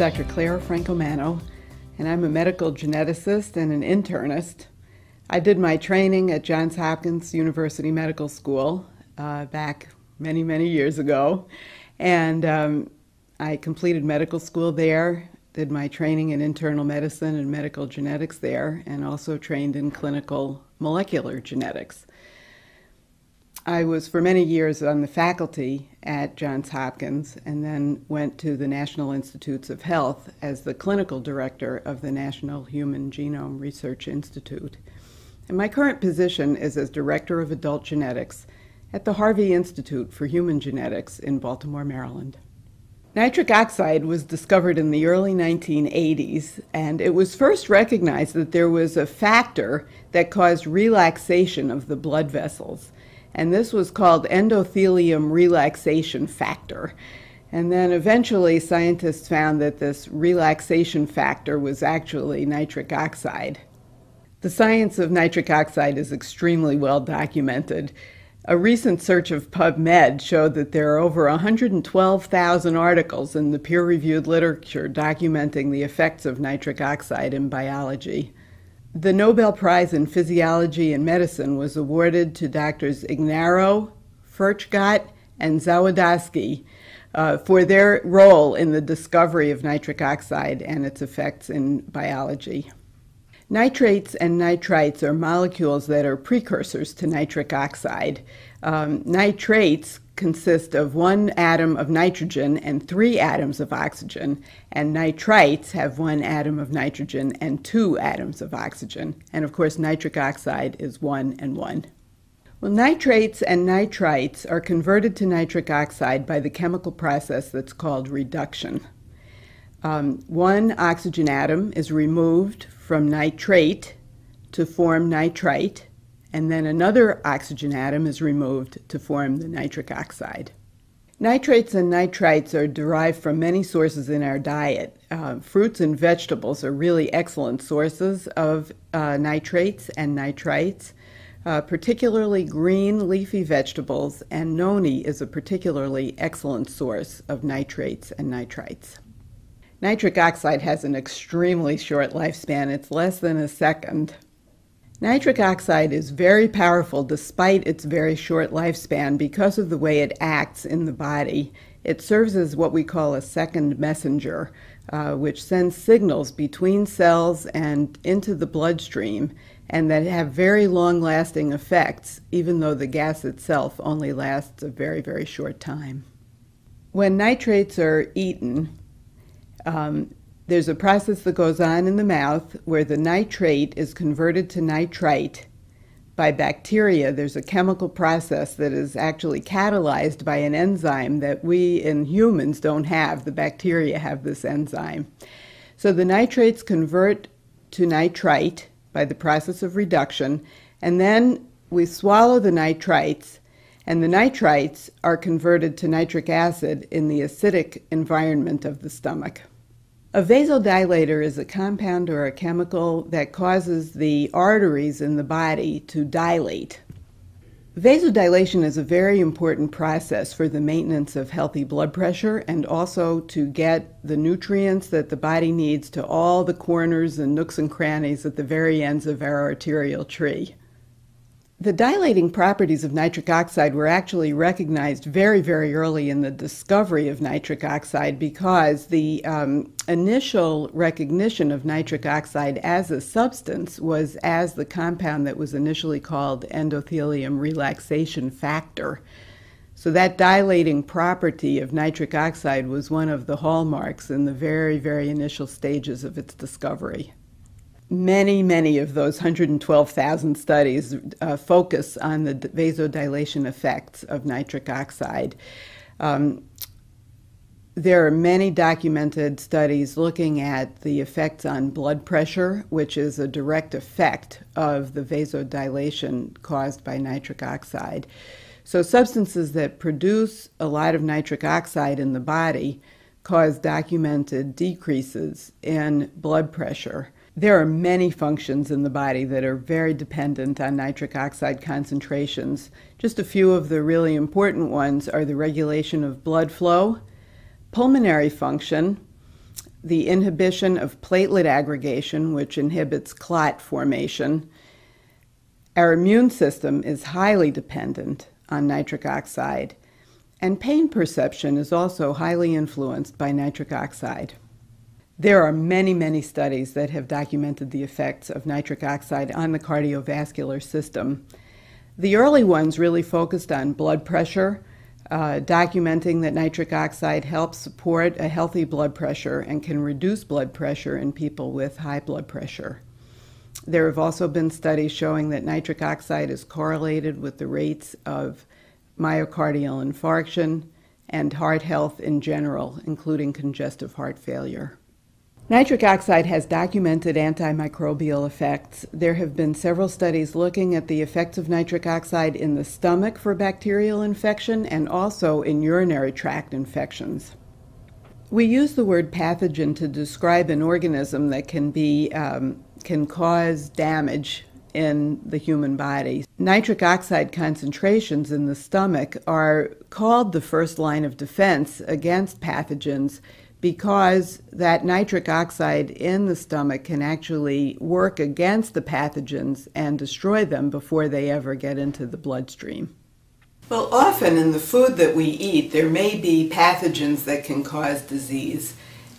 Dr. Claire Francomano, and I'm a medical geneticist and an internist. I did my training at Johns Hopkins University Medical School back many, many years ago, and I completed medical school there, did my training in internal medicine and medical genetics there, and also trained in clinical molecular genetics. I was for many years on the faculty at Johns Hopkins and then went to the National Institutes of Health as the clinical director of the National Human Genome Research Institute. And my current position is as director of adult genetics at the Harvey Institute for Human Genetics in Baltimore, Maryland. Nitric oxide was discovered in the early 1980s, and it was first recognized that there was a factor that caused relaxation of the blood vessels. And this was called endothelium relaxation factor. And then eventually scientists found that this relaxation factor was actually nitric oxide. The science of nitric oxide is extremely well documented. A recent search of PubMed showed that there are over 112,000 articles in the peer-reviewed literature documenting the effects of nitric oxide in biology. The Nobel Prize in Physiology and Medicine was awarded to Drs. Ignarro, Furchtgott, and Zawodowski for their role in the discovery of nitric oxide and its effects in biology. Nitrates and nitrites are molecules that are precursors to nitric oxide. Nitrates consist of one atom of nitrogen and 3 atoms of oxygen, and nitrites have 1 atom of nitrogen and 2 atoms of oxygen. And of course, nitric oxide is 1 and 1. Well, nitrates and nitrites are converted to nitric oxide by the chemical process that's called reduction. One oxygen atom is removed from nitrate to form nitrite, and then another oxygen atom is removed to form the nitric oxide. Nitrates and nitrites are derived from many sources in our diet. Fruits and vegetables are really excellent sources of nitrates and nitrites, particularly green leafy vegetables, and noni is a particularly excellent source of nitrates and nitrites. Nitric oxide has an extremely short lifespan. It's less than a second. Nitric oxide is very powerful despite its very short lifespan because of the way it acts in the body. It serves as what we call a second messenger, which sends signals between cells and into the bloodstream, and that have very long-lasting effects, even though the gas itself only lasts a very, very short time. When nitrates are eaten, there's a process that goes on in the mouth where the nitrate is converted to nitrite by bacteria. There's a chemical process that is actually catalyzed by an enzyme that we in humans don't have. The bacteria have this enzyme. So the nitrates convert to nitrite by the process of reduction, and then we swallow the nitrites, and the nitrites are converted to nitric acid in the acidic environment of the stomach. A vasodilator is a compound or a chemical that causes the arteries in the body to dilate. Vasodilation is a very important process for the maintenance of healthy blood pressure and also to get the nutrients that the body needs to all the corners and nooks and crannies at the very ends of our arterial tree. The dilating properties of nitric oxide were actually recognized very, very early in the discovery of nitric oxide because the initial recognition of nitric oxide as a substance was as the compound that was initially called endothelium relaxation factor. So that dilating property of nitric oxide was one of the hallmarks in the very, very initial stages of its discovery. Many of those 112,000 studies focus on the vasodilation effects of nitric oxide. There are many documented studies looking at the effects on blood pressure, which is a direct effect of the vasodilation caused by nitric oxide. So substances that produce a lot of nitric oxide in the body cause documented decreases in blood pressure. There are many functions in the body that are very dependent on nitric oxide concentrations. Just a few of the really important ones are the regulation of blood flow, pulmonary function, the inhibition of platelet aggregation, which inhibits clot formation. Our immune system is highly dependent on nitric oxide, and pain perception is also highly influenced by nitric oxide. There are many, many studies that have documented the effects of nitric oxide on the cardiovascular system. The early ones really focused on blood pressure, documenting that nitric oxide helps support a healthy blood pressure and can reduce blood pressure in people with high blood pressure. There have also been studies showing that nitric oxide is correlated with the rates of myocardial infarction and heart health in general, including congestive heart failure. Nitric oxide has documented antimicrobial effects. There have been several studies looking at the effects of nitric oxide in the stomach for bacterial infection and also in urinary tract infections. We use the word pathogen to describe an organism that can cause damage in the human body. Nitric oxide concentrations in the stomach are called the first line of defense against pathogens because that nitric oxide in the stomach can actually work against the pathogens and destroy them before they ever get into the bloodstream. Well, often in the food that we eat, there may be pathogens that can cause disease.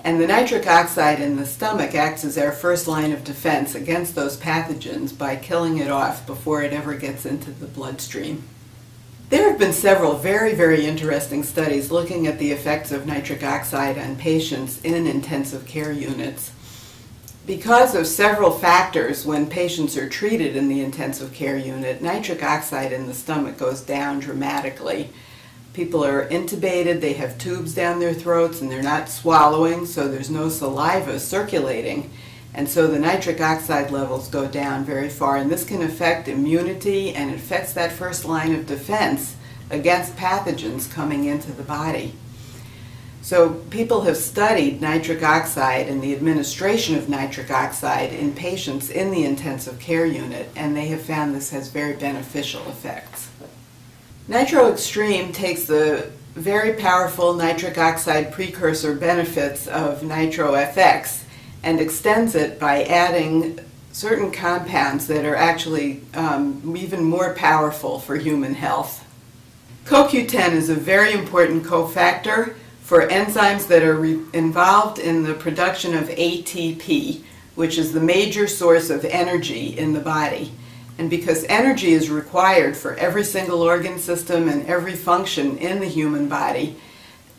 And the nitric oxide in the stomach acts as our first line of defense against those pathogens by killing it off before it ever gets into the bloodstream. There have been several very, very interesting studies looking at the effects of nitric oxide on patients in intensive care units. Because of several factors when patients are treated in the intensive care unit, nitric oxide in the stomach goes down dramatically. People are intubated, they have tubes down their throats, and they're not swallowing, so there's no saliva circulating. And so the nitric oxide levels go down very far, and this can affect immunity and affects that first line of defense against pathogens coming into the body. So people have studied nitric oxide and the administration of nitric oxide in patients in the intensive care unit, and they have found this has very beneficial effects. Nitro Extreme takes the very powerful nitric oxide precursor benefits of NitroFX and extends it by adding certain compounds that are actually even more powerful for human health. CoQ10 is a very important cofactor for enzymes that are involved in the production of ATP, which is the major source of energy in the body. And because energy is required for every single organ system and every function in the human body,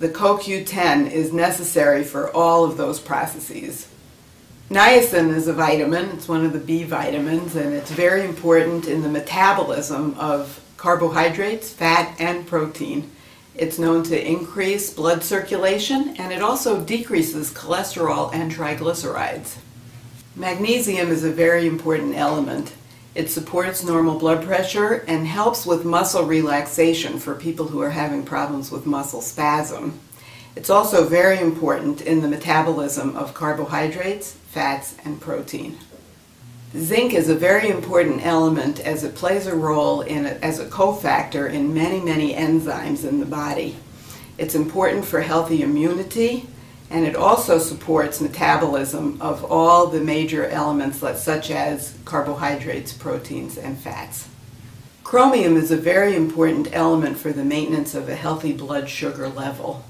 the CoQ10 is necessary for all of those processes. Niacin is a vitamin, it's one of the B vitamins, and it's very important in the metabolism of carbohydrates, fat, and protein. It's known to increase blood circulation, and it also decreases cholesterol and triglycerides. Magnesium is a very important element. It supports normal blood pressure and helps with muscle relaxation for people who are having problems with muscle spasm. It's also very important in the metabolism of carbohydrates, fats, and protein. Zinc is a very important element as it plays a role as a cofactor in many, many enzymes in the body. It's important for healthy immunity, and it also supports metabolism of all the major elements such as carbohydrates, proteins, and fats. Chromium is a very important element for the maintenance of a healthy blood sugar level.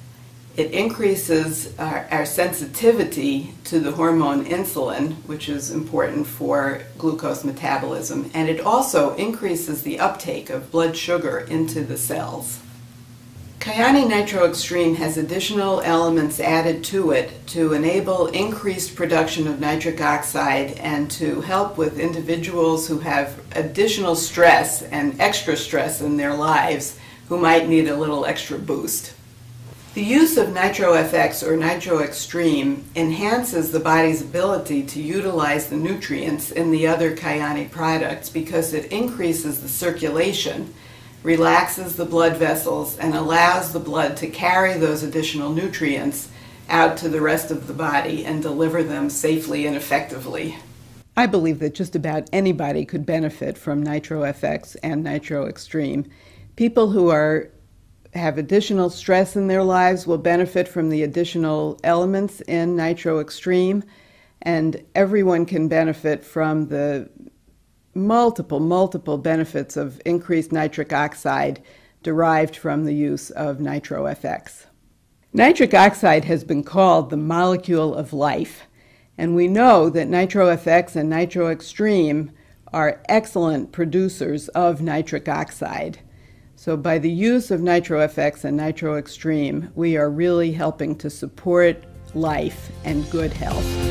It increases our sensitivity to the hormone insulin, which is important for glucose metabolism, and it also increases the uptake of blood sugar into the cells. Kyani Nitro Extreme has additional elements added to it to enable increased production of nitric oxide and to help with individuals who have additional stress and extra stress in their lives who might need a little extra boost. The use of NitroFX or Nitro Extreme enhances the body's ability to utilize the nutrients in the other Kyani products because it increases the circulation, relaxes the blood vessels, and allows the blood to carry those additional nutrients out to the rest of the body and deliver them safely and effectively. I believe that just about anybody could benefit from NitroFX and Nitro Extreme. People who are have additional stress in their lives will benefit from the additional elements in Nitro Extreme, and everyone can benefit from the multiple benefits of increased nitric oxide derived from the use of NitroFX. Nitric oxide has been called the molecule of life, and we know that NitroFX and Nitro Extreme are excellent producers of nitric oxide. So by the use of NitroFX and Nitro Extreme, we are really helping to support life and good health.